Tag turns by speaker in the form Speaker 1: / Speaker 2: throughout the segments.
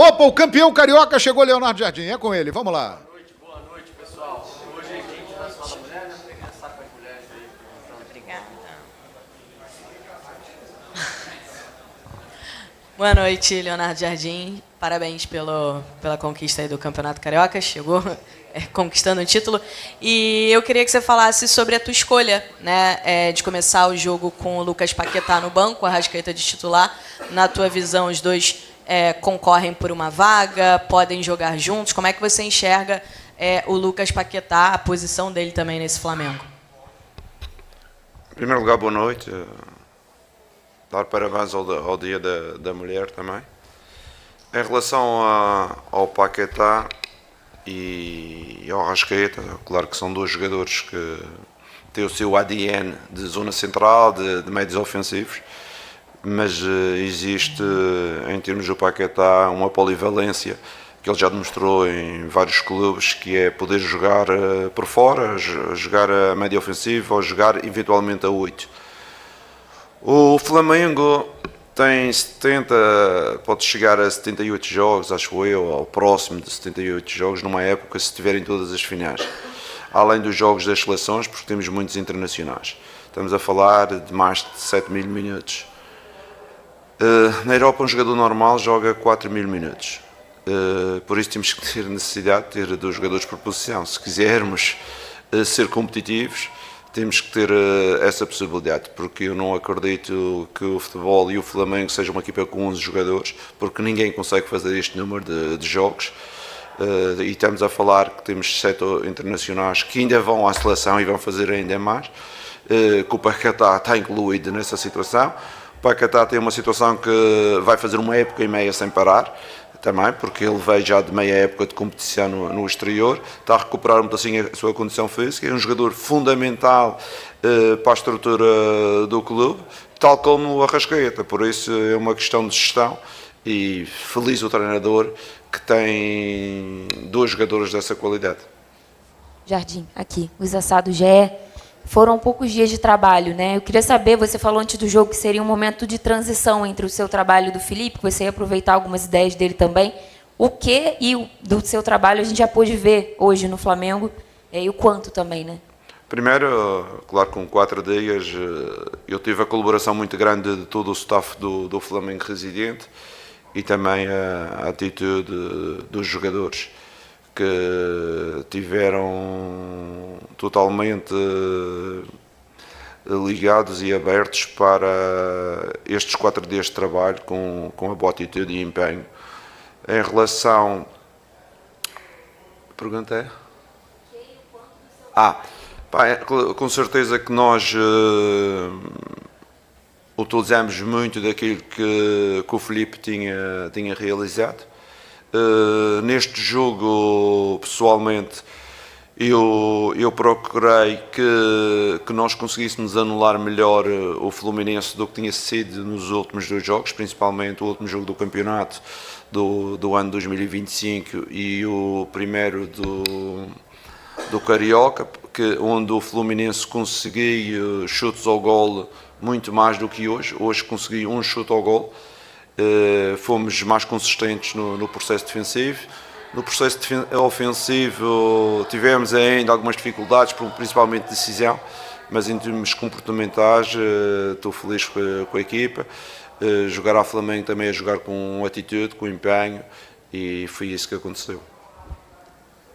Speaker 1: Opa, o campeão carioca chegou, Leonardo Jardim. É com ele, vamos lá.
Speaker 2: Boa noite, pessoal. Hoje é Dia Internacional da Mulher, né? Vou começar com as mulheres aí.
Speaker 3: Obrigada. Boa noite, Leonardo Jardim. Parabéns pela conquista aí do Campeonato Carioca. Chegou conquistando o título. E eu queria que você falasse sobre a tua escolha, né, de começar o jogo com o Lucas Paquetá no banco, a Arrascaeta de titular. Na tua visão, os dois concorrem por uma vaga, podem jogar juntos. Como é que você enxerga o Lucas Paquetá, a posição dele também nesse Flamengo?
Speaker 4: Em primeiro lugar, boa noite. Dar parabéns ao Dia da Mulher também. Em relação ao Paquetá e ao Arrascaeta, claro que são dois jogadores que têm o seu ADN de zona central, de médios ofensivos, mas existe, em termos do Paquetá, uma polivalência que ele já demonstrou em vários clubes, que é poder jogar por fora, jogar a média ofensiva ou jogar eventualmente a 8. O Flamengo tem 70, pode chegar a 78 jogos, acho eu, ao próximo de 78 jogos, numa época, se tiverem todas as finais. Além dos jogos das seleções, porque temos muitos internacionais. Estamos a falar de mais de 7.000 minutos. Na Europa, um jogador normal joga 4.000 minutos. Por isso temos que ter necessidade de ter 2 jogadores por posição. Se quisermos ser competitivos, temos que ter essa possibilidade, porque eu não acredito que o futebol e o Flamengo sejam uma equipa com 11 jogadores, porque ninguém consegue fazer este número de jogos. E estamos a falar que temos 7 internacionais que ainda vão à seleção e vão fazer ainda mais, que o Paquetá está incluído nessa situação. O Paquetá tem uma situação que vai fazer uma época e meia sem parar, também, porque ele veio já de meia época de competição no exterior, está a recuperar um pouquinho a sua condição física, é um jogador fundamental para a estrutura do clube, tal como o Arrascaeta, por isso é uma questão de gestão e feliz o treinador que tem 2 jogadores dessa qualidade.
Speaker 5: Jardim, aqui, Luiz Assado, GE. Foram poucos dias de trabalho, né? Eu queria saber, você falou antes do jogo que seria um momento de transição entre o seu trabalho e do Felipe, que você ia aproveitar algumas ideias dele também. O que do seu trabalho a gente já pôde ver hoje no Flamengo e o quanto também, né?
Speaker 4: Primeiro, claro, com 4 dias, eu tive a colaboração muito grande de todo o staff do Flamengo residente e também a atitude dos jogadores, que tiveram totalmente ligados e abertos para estes 4 dias de trabalho com a boa atitude e empenho. Em relação... A pergunta é? Com certeza que nós utilizamos muito daquilo que o Felipe tinha realizado. Neste jogo, pessoalmente, eu procurei que nós conseguíssemos anular melhor o Fluminense do que tinha sido nos últimos 2 jogos, principalmente o último jogo do campeonato do ano 2025 e o primeiro do Carioca, onde o Fluminense conseguiu chutes ao golo muito mais do que hoje. Hoje consegui um chute ao golo. Fomos mais consistentes no processo defensivo. No processo ofensivo tivemos ainda algumas dificuldades, principalmente de decisão, mas em termos comportamentais estou feliz com a equipa. Jogar ao Flamengo também é jogar com atitude, com empenho, e foi isso que aconteceu.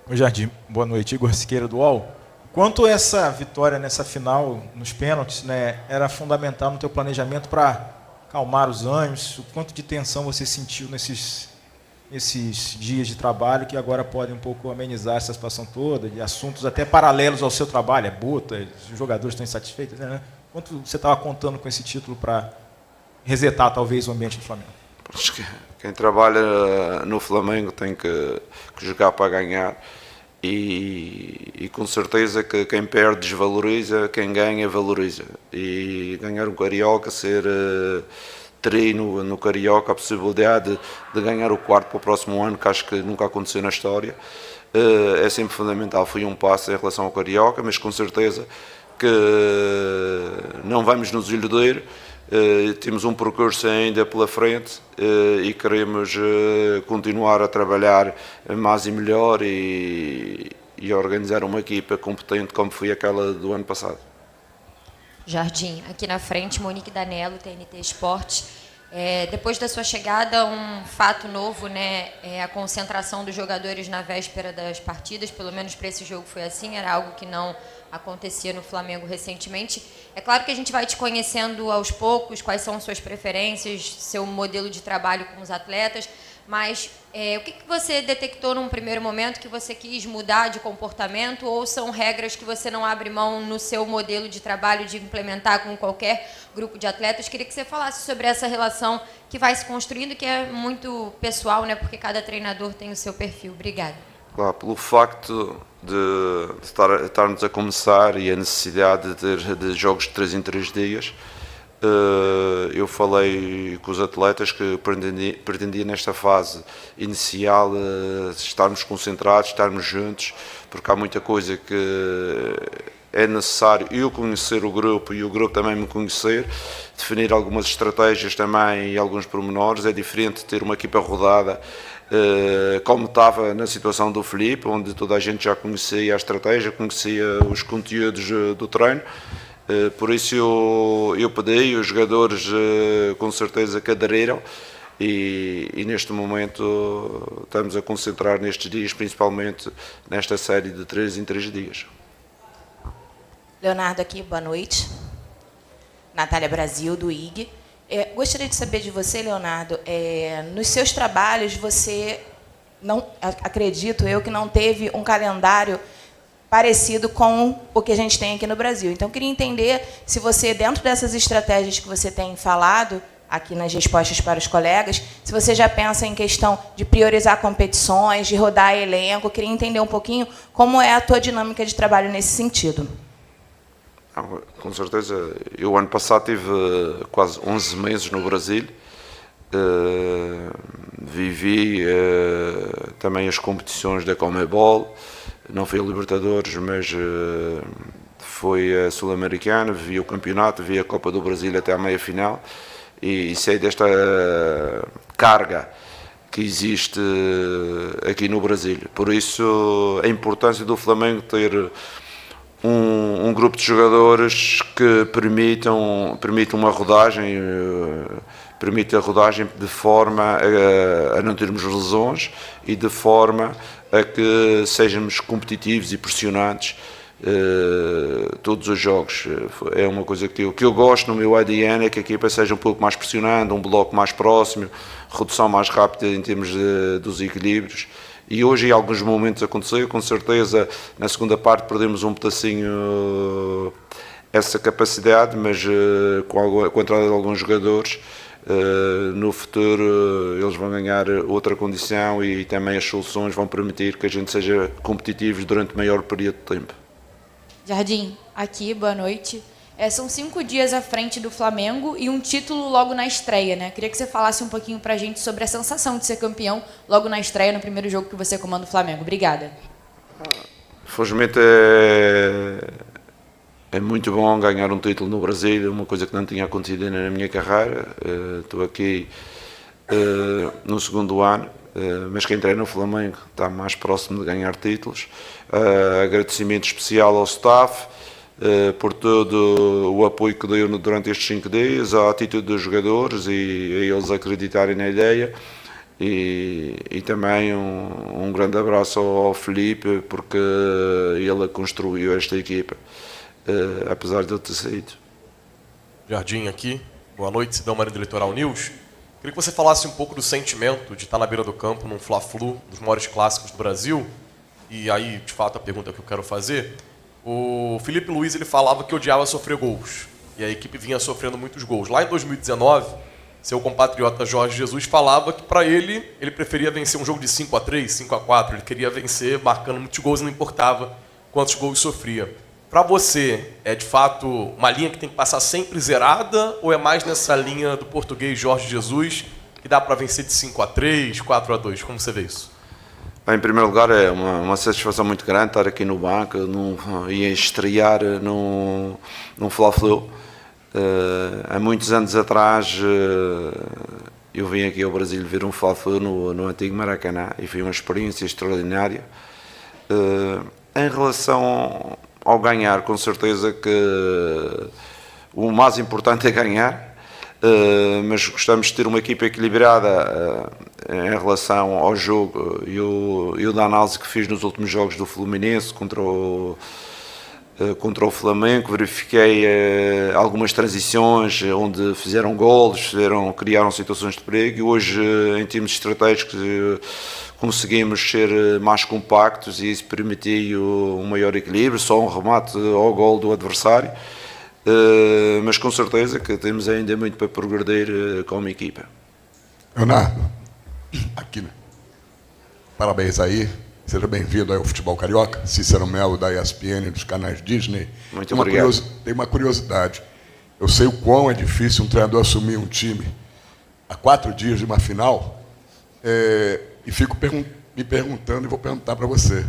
Speaker 6: Oi, Jardim, boa noite. Igor Siqueira do UOL. Quanto essa vitória nessa final, nos pênaltis, né, era fundamental no teu planejamento para calmar os ânimos? O quanto de tensão você sentiu nesses dias de trabalho que agora podem um pouco amenizar essa situação toda, de assuntos até paralelos ao seu trabalho, buta, os jogadores estão insatisfeitos, né? Quanto você estava contando com esse título para resetar talvez o ambiente do Flamengo?
Speaker 4: Acho que quem trabalha no Flamengo tem que jogar para ganhar e com certeza que quem perde desvaloriza, quem ganha valoriza. E ganhar um Carioca, ser treino no Carioca, a possibilidade de ganhar o 4º para o próximo ano, que acho que nunca aconteceu na história, é sempre fundamental. Foi um passo em relação ao Carioca, mas com certeza que não vamos nos iludir, Temos um percurso ainda pela frente e queremos continuar a trabalhar mais e melhor e organizar uma equipa competente como foi aquela do ano passado.
Speaker 5: Jardim, aqui na frente, Monique Danello, TNT Esportes. Depois da sua chegada, um fato novo, né? A concentração dos jogadores na véspera das partidas, pelo menos para esse jogo foi assim, era algo que não acontecia no Flamengo recentemente. É claro que a gente vai te conhecendo aos poucos, quais são suas preferências, seu modelo de trabalho com os atletas, mas o que você detectou num primeiro momento que você quis mudar de comportamento, ou são regras que você não abre mão no seu modelo de trabalho de implementar com qualquer grupo de atletas? Queria que você falasse sobre essa relação que vai se construindo, que é muito pessoal, né? Porque cada treinador tem o seu perfil. Obrigada.
Speaker 4: Claro, pelo facto de estarmos a começar e a necessidade de ter jogos de 3 em 3 dias, eu falei com os atletas que pretendia nesta fase inicial estarmos concentrados, estarmos juntos, porque há muita coisa que é necessário eu conhecer o grupo e o grupo também me conhecer, definir algumas estratégias também e alguns pormenores. É diferente ter uma equipa rodada como estava na situação do Filipe, onde toda a gente já conhecia a estratégia, conhecia os conteúdos do treino. Por isso eu pedi, os jogadores com certeza que aderiram e neste momento estamos a concentrar nestes dias, principalmente nesta série de 3 em 3 dias.
Speaker 7: Leonardo aqui, boa noite. Natália Brasil, do IG. Gostaria de saber de você, Leonardo, nos seus trabalhos você, não, acredito eu, que não teve um calendário parecido com o que a gente tem aqui no Brasil. Então, eu queria entender se você, dentro dessas estratégias que você tem falado aqui nas respostas para os colegas, se você já pensa em questão de priorizar competições, de rodar elenco. Eu queria entender um pouquinho como é a tua dinâmica de trabalho nesse sentido.
Speaker 4: Com certeza. Eu, ano passado, tive quase 11 meses no Brasil. Vivi também as competições da Conmebol. Não foi a Libertadores, mas foi a Sul-Americana. Vivi o campeonato, vivi a Copa do Brasil até à meia-final. E sei desta carga que existe aqui no Brasil. Por isso, a importância do Flamengo ter um grupo de jogadores que permitam uma rodagem, permite a rodagem de forma a não termos lesões e de forma a que sejamos competitivos e pressionantes todos os jogos. É uma coisa que eu gosto no meu ADN, é que a equipa seja um pouco mais pressionante, um bloco mais próximo, redução mais rápida em termos dos equilíbrios. E hoje em alguns momentos aconteceu, com certeza na segunda parte perdemos um pedacinho essa capacidade, mas com a entrada de alguns jogadores no futuro eles vão ganhar outra condição e também as soluções vão permitir que a gente seja competitivos durante maior período de tempo.
Speaker 8: Jardim, aqui, boa noite. São 5 dias à frente do Flamengo e um título logo na estreia, né? Queria que você falasse um pouquinho pra gente sobre a sensação de ser campeão logo na estreia, no primeiro jogo que você comanda o Flamengo. Obrigada.
Speaker 4: Felizmente é muito bom ganhar um título no Brasil, uma coisa que não tinha acontecido na minha carreira. Estou aqui no segundo ano, mas quem treina no Flamengo está mais próximo de ganhar títulos. Agradecimento especial ao staff por todo o apoio que deu durante estes 5 dias, a atitude dos jogadores e a eles acreditarem na ideia. E também um grande abraço ao Filipe, porque ele construiu esta equipa, apesar de ele ter saído.
Speaker 9: Jardim aqui, boa noite, Cidão Marinho do Litoral News. Queria que você falasse um pouco do sentimento de estar na beira do campo, num Fla-Flu, dos maiores clássicos do Brasil. E aí, de fato, a pergunta que eu quero fazer. O Filipe Luiz ele falava que odiava sofrer gols, e a equipe vinha sofrendo muitos gols. Lá em 2019, seu compatriota Jorge Jesus falava que para ele preferia vencer um jogo de 5-3, 5-4, ele queria vencer marcando muitos gols, não importava quantos gols sofria. Para você, é de fato uma linha que tem que passar sempre zerada, ou é mais nessa linha do português Jorge Jesus, que dá para vencer de 5-3, 4-2? Como você vê isso?
Speaker 4: Em primeiro lugar, é uma satisfação muito grande estar aqui no banco e estrear num Fla-Flu. Há muitos anos atrás eu vim aqui ao Brasil ver um Fla-Flu no antigo Maracanã e foi uma experiência extraordinária. Em relação ao ganhar, com certeza que o mais importante é ganhar, mas gostamos de ter uma equipa equilibrada em relação ao jogo e da análise que fiz nos últimos jogos do Fluminense contra o Flamengo. Verifiquei algumas transições onde fizeram golos, criaram situações de perigo, e hoje, em termos estratégicos, conseguimos ser mais compactos e isso permitiu um maior equilíbrio, só um remate ao gol do adversário, mas com certeza que temos ainda muito para progredir como equipa.
Speaker 10: Leonardo, aqui, né? Parabéns aí. Seja bem-vindo ao Futebol Carioca. Cícero Melo, da ESPN, dos canais Disney.
Speaker 4: Muito obrigado.
Speaker 10: Tem uma curiosidade. Eu sei o quão é difícil um treinador assumir um time a 4 dias de uma final, e fico me perguntando, e vou perguntar para você,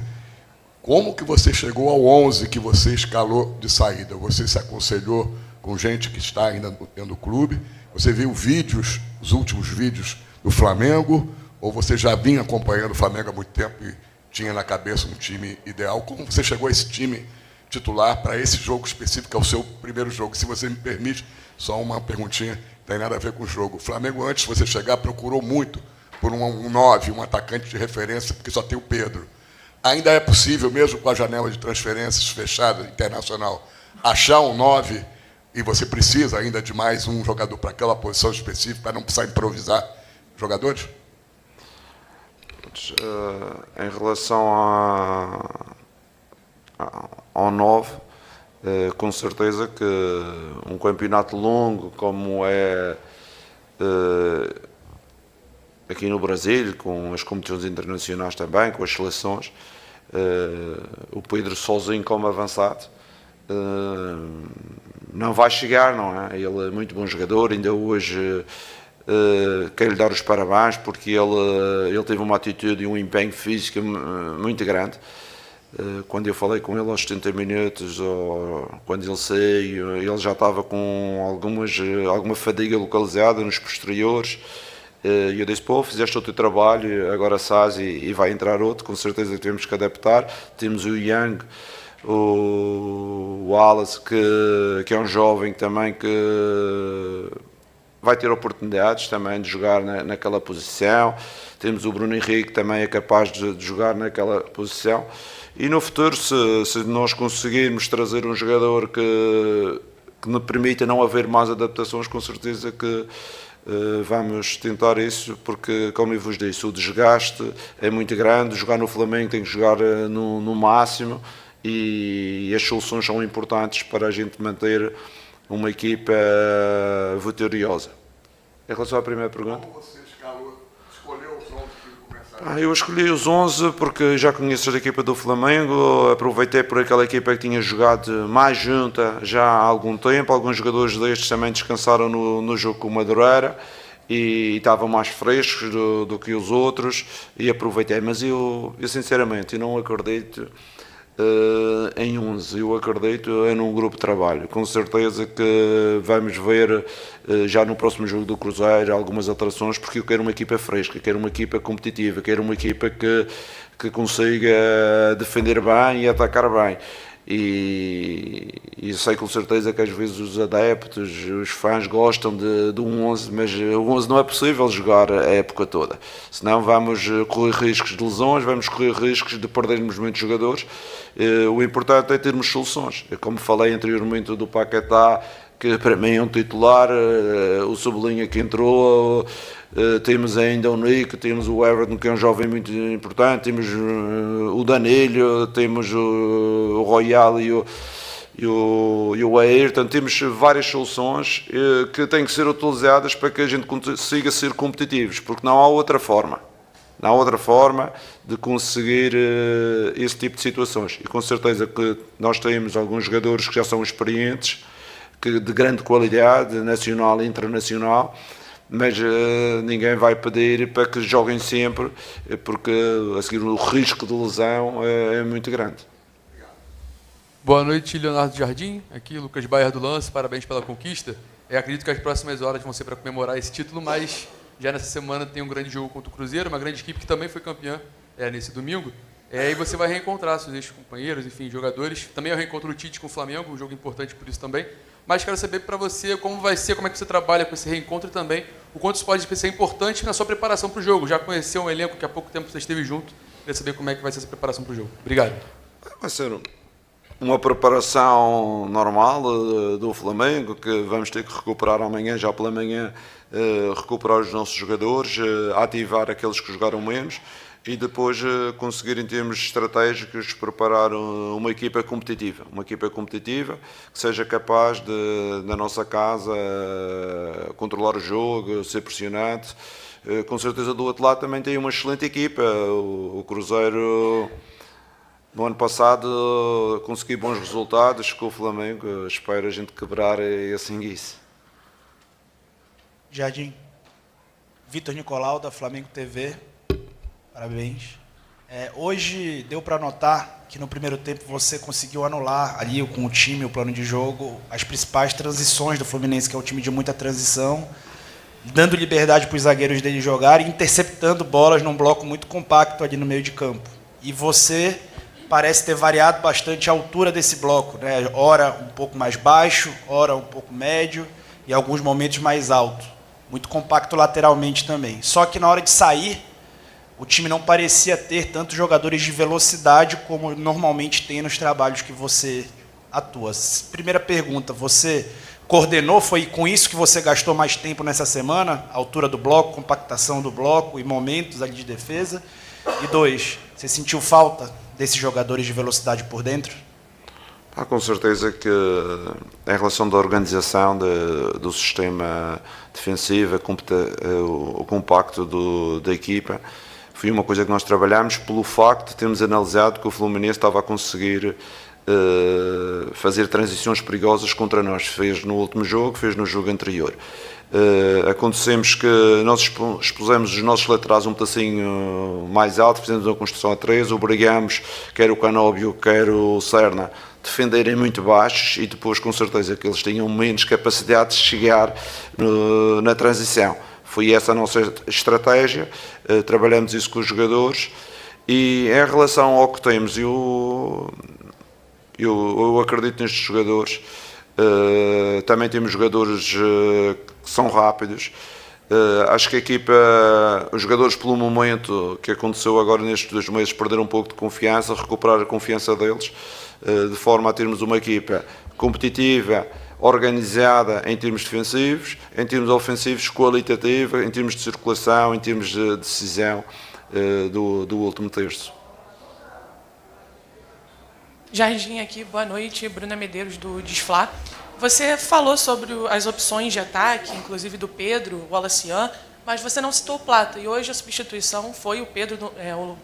Speaker 10: como que você chegou ao 11 que você escalou de saída? Você se aconselhou com gente que está ainda dentro do clube? Você viu vídeos, os últimos vídeos do Flamengo? Ou você já vinha acompanhando o Flamengo há muito tempo e tinha na cabeça um time ideal? Como você chegou a esse time titular para esse jogo específico, que é o seu primeiro jogo? Se você me permite, só uma perguntinha, não tem nada a ver com o jogo. O Flamengo, antes de você chegar, procurou muito por um 9, um atacante de referência, porque só tem o Pedro. Ainda é possível, mesmo com a janela de transferências fechada, internacional, achar um 9, e você precisa ainda de mais um jogador para aquela posição específica, para não precisar improvisar jogadores?
Speaker 4: Em relação ao 9, com certeza que um campeonato longo como é aqui no Brasil, com as competições internacionais também, com as seleções, o Pedro sozinho como avançado não vai chegar, não é? Ele é muito bom jogador, ainda hoje quero lhe dar os parabéns, porque ele teve uma atitude e um empenho físico muito grande. Quando eu falei com ele aos 70 minutos, ou quando ele saiu, ele já estava com alguma fadiga localizada nos posteriores, e eu disse, pô, fizeste o teu trabalho, agora sais e vai entrar outro, com certeza que temos que adaptar. Temos o Young, o Wallace, que é um jovem também que vai ter oportunidades também de jogar naquela posição. Temos o Bruno Henrique, que também é capaz de jogar naquela posição. E no futuro, se nós conseguirmos trazer um jogador que nos permita não haver mais adaptações, com certeza que vamos tentar isso, porque, como eu vos disse, o desgaste é muito grande. Jogar no Flamengo tem que jogar no máximo, e as soluções são importantes para a gente manter uma equipa vitoriosa. Em relação à primeira pergunta?
Speaker 10: Como você escolheu os 11 que começaram?
Speaker 4: Eu escolhi os 11 porque já conheço a equipa do Flamengo, aproveitei por aquela equipa que tinha jogado mais junta já há algum tempo. Alguns jogadores destes também descansaram no jogo com o Madureira e estavam mais frescos do que os outros, e aproveitei. Mas eu sinceramente, eu não acredito em 11, eu acredito num grupo de trabalho. Com certeza que vamos ver já no próximo jogo do Cruzeiro algumas alterações, porque eu quero uma equipa fresca, quero uma equipa competitiva, quero uma equipa que consiga defender bem e atacar bem. E sei com certeza que às vezes os adeptos, os fãs gostam de um 11, mas o 11 não é possível jogar a época toda, senão vamos correr riscos de lesões, vamos correr riscos de perdermos muitos jogadores. O importante é termos soluções, como falei anteriormente do Paquetá, que para mim é um titular, o Sublinha que entrou, temos ainda o Nico, temos o Everton, que é um jovem muito importante, temos o Danilo, temos o Royal e o Ayrton. Temos várias soluções que têm que ser utilizadas para que a gente consiga ser competitivos, porque não há outra forma. Não há outra forma de conseguir esse tipo de situações. E com certeza que nós temos alguns jogadores que já são experientes, de grande qualidade, nacional e internacional, mas ninguém vai pedir para que joguem sempre, porque a seguir o risco de lesão é muito grande.
Speaker 11: Boa noite, Leonardo Jardim. Aqui, Lucas Bayer do Lance. Parabéns pela conquista. Acredito que as próximas horas vão ser para comemorar esse título, mas já nessa semana tem um grande jogo contra o Cruzeiro, uma grande equipe que também foi campeã nesse domingo. E você vai reencontrar seus ex-companheiros, enfim, jogadores. Também é o reencontro do Tite com o Flamengo, um jogo importante por isso também. Mas quero saber para você como vai ser, como é que você trabalha com esse reencontro e também o quanto isso pode ser importante na sua preparação para o jogo. Já conheceu um elenco que há pouco tempo você esteve junto. Queria saber como é que vai ser essa preparação para o jogo. Obrigado.
Speaker 4: Vai ser uma preparação normal do Flamengo, que vamos ter que recuperar amanhã, já pela manhã, recuperar os nossos jogadores, ativar aqueles que jogaram menos e depois conseguir, em termos estratégicos, preparar uma equipa competitiva. Uma equipa competitiva que seja capaz de, na nossa casa, controlar o jogo, ser pressionante. Com certeza do outro lado também tem uma excelente equipa. O Cruzeiro, no ano passado, conseguiu bons resultados com o Flamengo. Espero a gente quebrar esse enguice.
Speaker 12: Jardim. Vitor Nicolau, da Flamengo TV. Parabéns. Hoje deu para notar que no primeiro tempo você conseguiu anular ali com o time, o plano de jogo, as principais transições do Fluminense, que é um time de muita transição, dando liberdade para os zagueiros dele jogarem, interceptando bolas num bloco muito compacto ali no meio de campo. E você parece ter variado bastante a altura desse bloco, né? Ora um pouco mais baixo, ora um pouco médio e alguns momentos mais alto. Muito compacto lateralmente também. Só que na hora de sair, o time não parecia ter tantos jogadores de velocidade como normalmente tem nos trabalhos que você atua. Primeira pergunta, você coordenou, foi com isso que você gastou mais tempo nessa semana? Altura do bloco, compactação do bloco e momentos ali de defesa? E 2, você sentiu falta desses jogadores de velocidade por dentro?
Speaker 4: Com certeza que em relação da organização do sistema defensivo, o compacto da equipa, foi uma coisa que nós trabalhámos pelo facto de termos analisado que o Fluminense estava a conseguir fazer transições perigosas contra nós. Fez no último jogo, fez no jogo anterior. Acontecemos que nós expusemos os nossos laterais um pedacinho mais alto, fizemos uma construção a 3, obrigamos quer o Canóbio, quer o Serna defenderem muito baixos e depois com certeza que eles tinham menos capacidade de chegar na transição. Foi essa a nossa estratégia, trabalhamos isso com os jogadores e em relação ao que temos, eu acredito nestes jogadores, também temos jogadores que são rápidos, acho que a equipa, os jogadores pelo momento que aconteceu agora nestes 2 meses perderam um pouco de confiança, recuperar a confiança deles, de forma a termos uma equipa competitiva, organizada em termos defensivos, em termos ofensivos, qualitativa, em termos de circulação, em termos de decisão do último terço.
Speaker 13: Jardim aqui, boa noite, Bruna Medeiros do Desflá. Você falou sobre as opções de ataque, inclusive do Pedro, o Wallacian, mas você não citou o Plata, e hoje a substituição foi o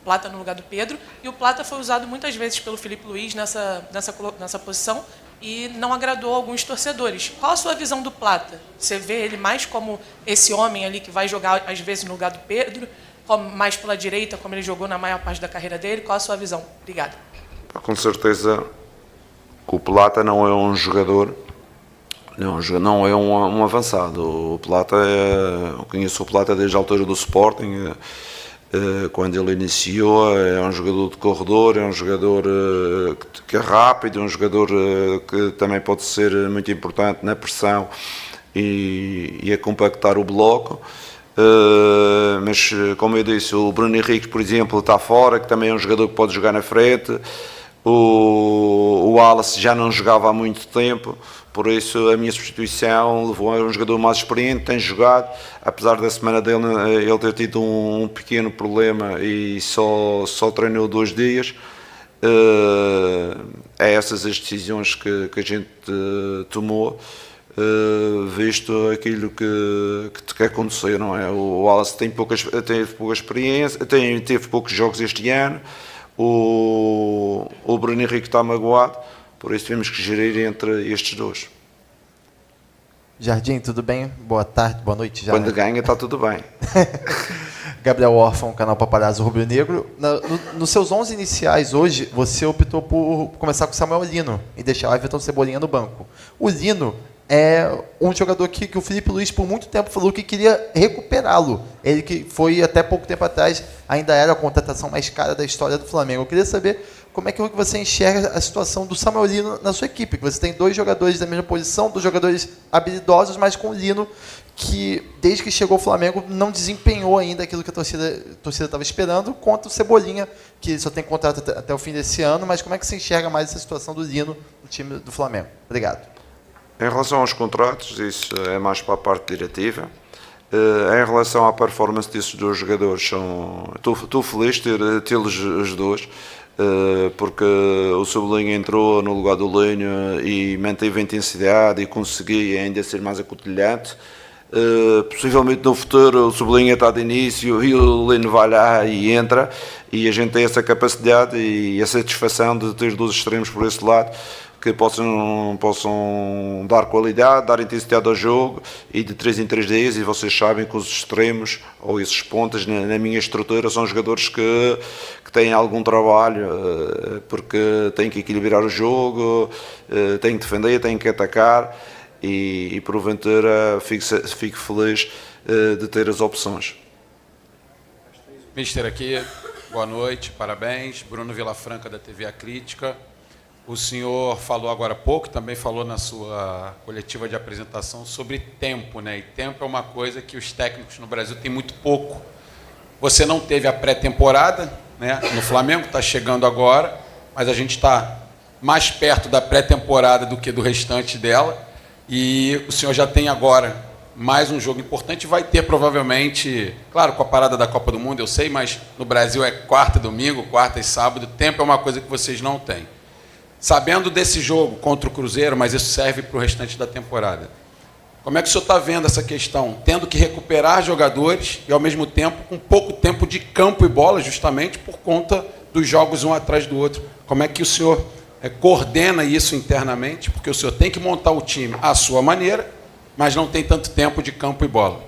Speaker 13: Plata no lugar do Pedro, e o Plata foi usado muitas vezes pelo Felipe Luiz nessa posição, e não agradou alguns torcedores. Qual a sua visão do Plata? Você vê ele mais como esse homem ali que vai jogar, às vezes, no lugar do Pedro, mais pela direita, como ele jogou na maior parte da carreira dele? Qual a sua visão? Obrigada.
Speaker 4: Com certeza que o Plata não é um jogador, não é um avançado. O Plata, eu conheço o Plata desde a altura do Sporting, quando ele iniciou, é um jogador de corredor, é um jogador que é rápido, é um jogador que também pode ser muito importante na pressão e a compactar o bloco. Mas, como eu disse, o Bruno Henrique, por exemplo, está fora, que também é um jogador que pode jogar na frente. O Wallace já não jogava há muito tempo, por isso a minha substituição levou a um jogador mais experiente, tem jogado, apesar da semana dele ele ter tido um pequeno problema e só treinou 2 dias. É essas as decisões que a gente tomou, visto aquilo que aconteceu, não é? O Wallace teve pouca experiência, teve poucos jogos este ano. O Bruno Henrique está magoado, por isso temos que gerir entre estes 2.
Speaker 14: Jardim, tudo bem? Boa tarde, boa noite já.
Speaker 4: Quando ganha está tudo bem.
Speaker 14: Gabriel Orfão, canal Paparazzo Rubro Negro. Nos seus 11 iniciais hoje, você optou por começar com o Samuel Lino e deixar o Everton Cebolinha no banco. O Lino é um jogador que o Felipe Luiz por muito tempo falou que queria recuperá-lo. Ele que foi até pouco tempo atrás, ainda era a contratação mais cara da história do Flamengo. Eu queria saber como é que você enxerga a situação do Samuel Lino na sua equipe, que você tem 2 jogadores da mesma posição, 2 jogadores habilidosos, mas com o Lino que, desde que chegou ao Flamengo, não desempenhou ainda aquilo que a torcida estava esperando, contra o Cebolinha, que só tem contrato até o fim desse ano. Mas como é que você enxerga mais essa situação do Lino no time do Flamengo? Obrigado.
Speaker 4: Em relação aos contratos, isso é mais para a parte diretiva. Em relação à performance desses 2 jogadores, estou feliz de tê-los os 2, porque o Cebolinha entrou no lugar do Linho e manteve a intensidade e conseguia ainda ser mais acutilhante. Possivelmente no futuro o Cebolinha está de início e o Lino vai lá e entra, e a gente tem essa capacidade e a satisfação de ter 2 extremos por esse lado que possam dar qualidade, dar intensidade ao jogo, e de 3 em 3 dias. E vocês sabem que os extremos ou esses pontas na minha estrutura são jogadores que têm algum trabalho, porque têm que equilibrar o jogo, têm que defender, têm que atacar, e porventura fico feliz de ter as opções.
Speaker 15: Mister aqui, boa noite, parabéns. Bruno Vilafranca, da TV A Crítica. O senhor falou agora há pouco, também falou na sua coletiva de apresentação sobre tempo, né? E tempo é uma coisa que os técnicos no Brasil têm muito pouco. Você não teve a pré-temporada, né? No Flamengo, está chegando agora, mas a gente está mais perto da pré-temporada do que do restante dela. E o senhor já tem agora mais um jogo importante, vai ter provavelmente, claro, com a parada da Copa do Mundo, eu sei, mas no Brasil é quarta e domingo, quarta e sábado. Tempo é uma coisa que vocês não têm. Sabendo desse jogo contra o Cruzeiro, mas isso serve para o restante da temporada, como é que o senhor está vendo essa questão? Tendo que recuperar jogadores e, ao mesmo tempo, com pouco tempo de campo e bola, justamente por conta dos jogos um atrás do outro. Como é que o senhor coordena isso internamente? Porque o senhor tem que montar o time à sua maneira, mas não tem tanto tempo de campo e bola.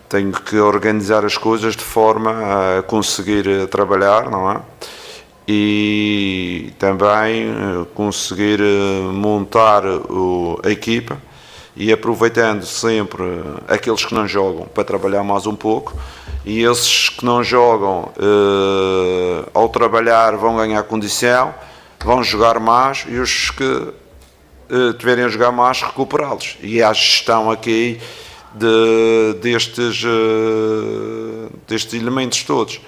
Speaker 4: Tenho que organizar as coisas de forma a conseguir trabalhar, não é? E também conseguir montar a equipa, e aproveitando sempre aqueles que não jogam para trabalhar mais um pouco, e esses que não jogam, ao trabalhar, vão ganhar condição, vão jogar mais, e os que tiverem a jogar mais, recuperá-los. E há gestão aqui destes elementos todos.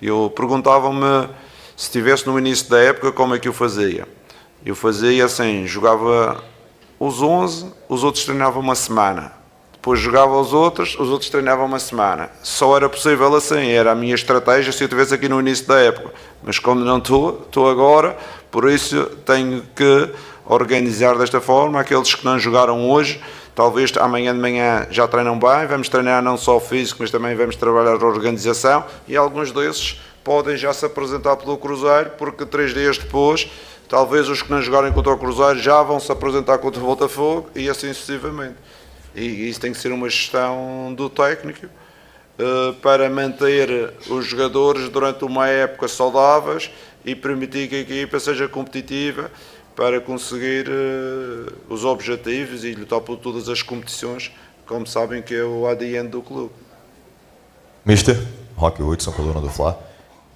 Speaker 4: Eu perguntava-me, se estivesse no início da época, como é que eu fazia? Eu fazia assim, jogava os 11, os outros treinavam uma semana. Depois jogava os outros treinavam uma semana. Só era possível assim, era a minha estratégia se eu estivesse aqui no início da época. Mas como não estou agora, por isso tenho que organizar desta forma. Aqueles que não jogaram hoje, talvez amanhã de manhã já treinam bem, vamos treinar não só o físico, mas também vamos trabalhar a organização, e alguns desses podem já se apresentar pelo Cruzeiro, porque 3 dias depois, talvez os que não jogarem contra o Cruzeiro já vão se apresentar contra o Botafogo, e assim sucessivamente. E isso tem que ser uma gestão do técnico, para manter os jogadores durante uma época saudáveis e permitir que a equipa seja competitiva, para conseguir os objetivos e lutar por todas as competições, como sabem que é o ADN do clube.
Speaker 16: Mister, Roque Hudson, coluna do Fla.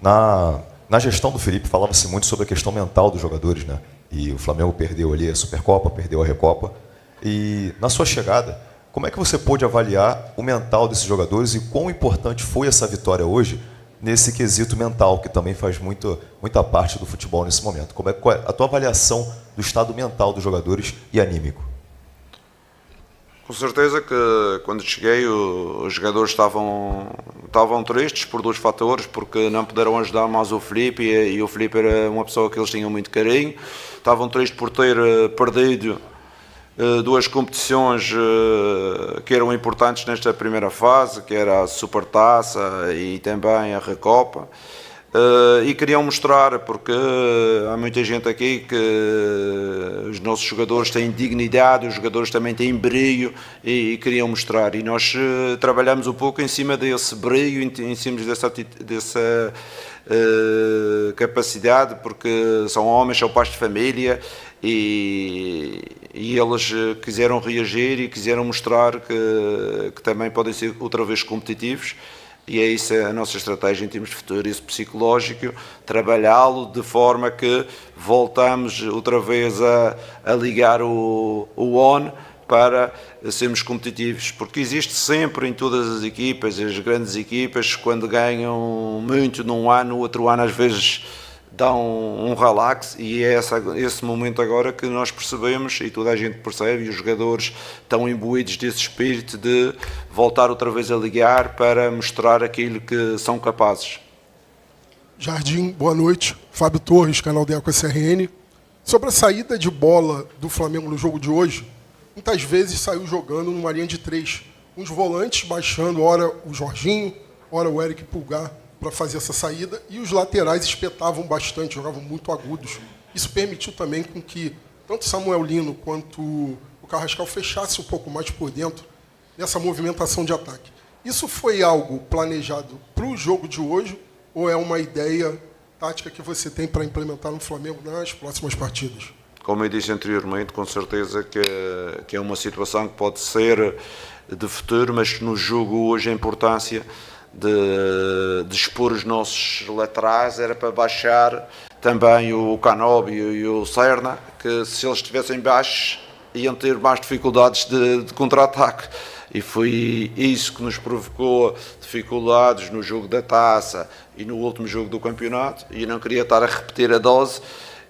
Speaker 16: Na gestão do Felipe, falava-se muito sobre a questão mental dos jogadores, né? E o Flamengo perdeu ali a Supercopa, perdeu a Recopa. E na sua chegada, como é que você pôde avaliar o mental desses jogadores e quão importante foi essa vitória hoje nesse quesito mental, que também faz muita parte do futebol nesse momento? Qual é a tua avaliação do estado mental dos jogadores e anímico?
Speaker 4: Com certeza que quando cheguei os jogadores estavam tristes por 2 fatores, porque não puderam ajudar mais o Felipe, e o Felipe era uma pessoa que eles tinham muito carinho. Estavam tristes por ter perdido 2 competições que eram importantes nesta primeira fase, que era a Supertaça e também a Recopa. E queriam mostrar, porque há muita gente aqui que os nossos jogadores têm dignidade, os jogadores também têm brilho e queriam mostrar. E nós trabalhamos um pouco em cima desse brilho, em cima dessa capacidade, porque são homens, são pais de família e eles quiseram reagir e quiseram mostrar que também podem ser outra vez competitivos. E é isso a nossa estratégia em termos de futuro, isso psicológico, trabalhá-lo de forma que voltamos outra vez a ligar o on para sermos competitivos, porque existe sempre em todas as equipas, as grandes equipas, quando ganham muito num ano, no outro ano às vezes dão um relax, e é esse momento agora que nós percebemos, e toda a gente percebe, e os jogadores estão imbuídos desse espírito de voltar outra vez a ligar para mostrar aquilo que são capazes.
Speaker 17: Jardim, boa noite. Fábio Torres, canal da Eco SRN. Sobre a saída de bola do Flamengo no jogo de hoje, muitas vezes saiu jogando numa linha de 3, uns volantes baixando, ora o Jorginho, ora o Eric Pulgar, para fazer essa saída, e os laterais espetavam bastante, jogavam muito agudos. Isso permitiu também com que tanto Samuel Lino quanto o Carrascal fechasse um pouco mais por dentro dessa movimentação de ataque. Isso foi algo planejado para o jogo de hoje, ou é uma ideia tática que você tem para implementar no Flamengo nas próximas partidas?
Speaker 4: Como eu disse anteriormente, com certeza que é uma situação que pode ser de futuro, mas no jogo hoje a importância de expor os nossos laterais era para baixar também o Canóbio e o Serna, que se eles estivessem baixos iam ter mais dificuldades de contra-ataque. E foi isso que nos provocou dificuldades no jogo da taça e no último jogo do campeonato, e eu não queria estar a repetir a dose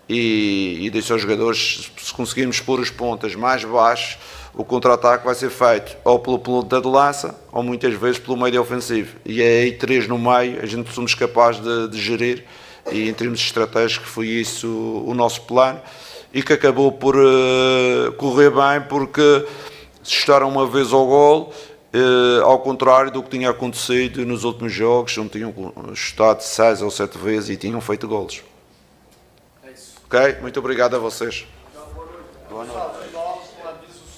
Speaker 4: e disse aos jogadores, se conseguirmos pôr os pontas mais baixos, o contra-ataque vai ser feito ou pelo ponta de lança ou muitas vezes pelo meio ofensivo. E é aí 3 no meio, a gente somos capazes de gerir, e em termos estratégicos foi isso o nosso plano, e que acabou por correr bem, porque estaram uma vez ao golo, ao contrário do que tinha acontecido nos últimos jogos, onde tinham estado 6 ou 7 vezes e tinham feito golos.
Speaker 2: É isso.
Speaker 4: Ok? Muito obrigado a vocês.
Speaker 2: Boa noite.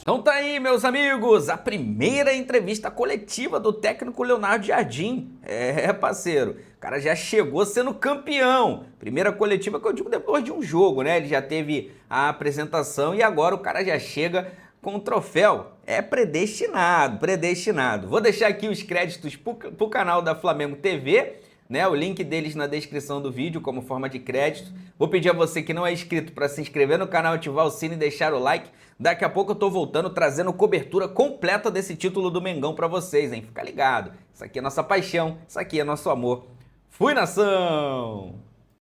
Speaker 18: Então tá aí, meus amigos, a primeira entrevista coletiva do técnico Leonardo Jardim. Parceiro, o cara já chegou sendo campeão. Primeira coletiva que eu digo depois de um jogo, né? Ele já teve a apresentação e agora o cara já chega com o troféu. É predestinado, predestinado. Vou deixar aqui os créditos pro canal da Flamengo TV, né? O link deles na descrição do vídeo como forma de crédito. Vou pedir a você que não é inscrito para se inscrever no canal, ativar o sino e deixar o like. Daqui a pouco eu tô voltando trazendo cobertura completa desse título do Mengão para vocês, hein? Fica ligado. Isso aqui é nossa paixão, isso aqui é nosso amor. Fui, nação!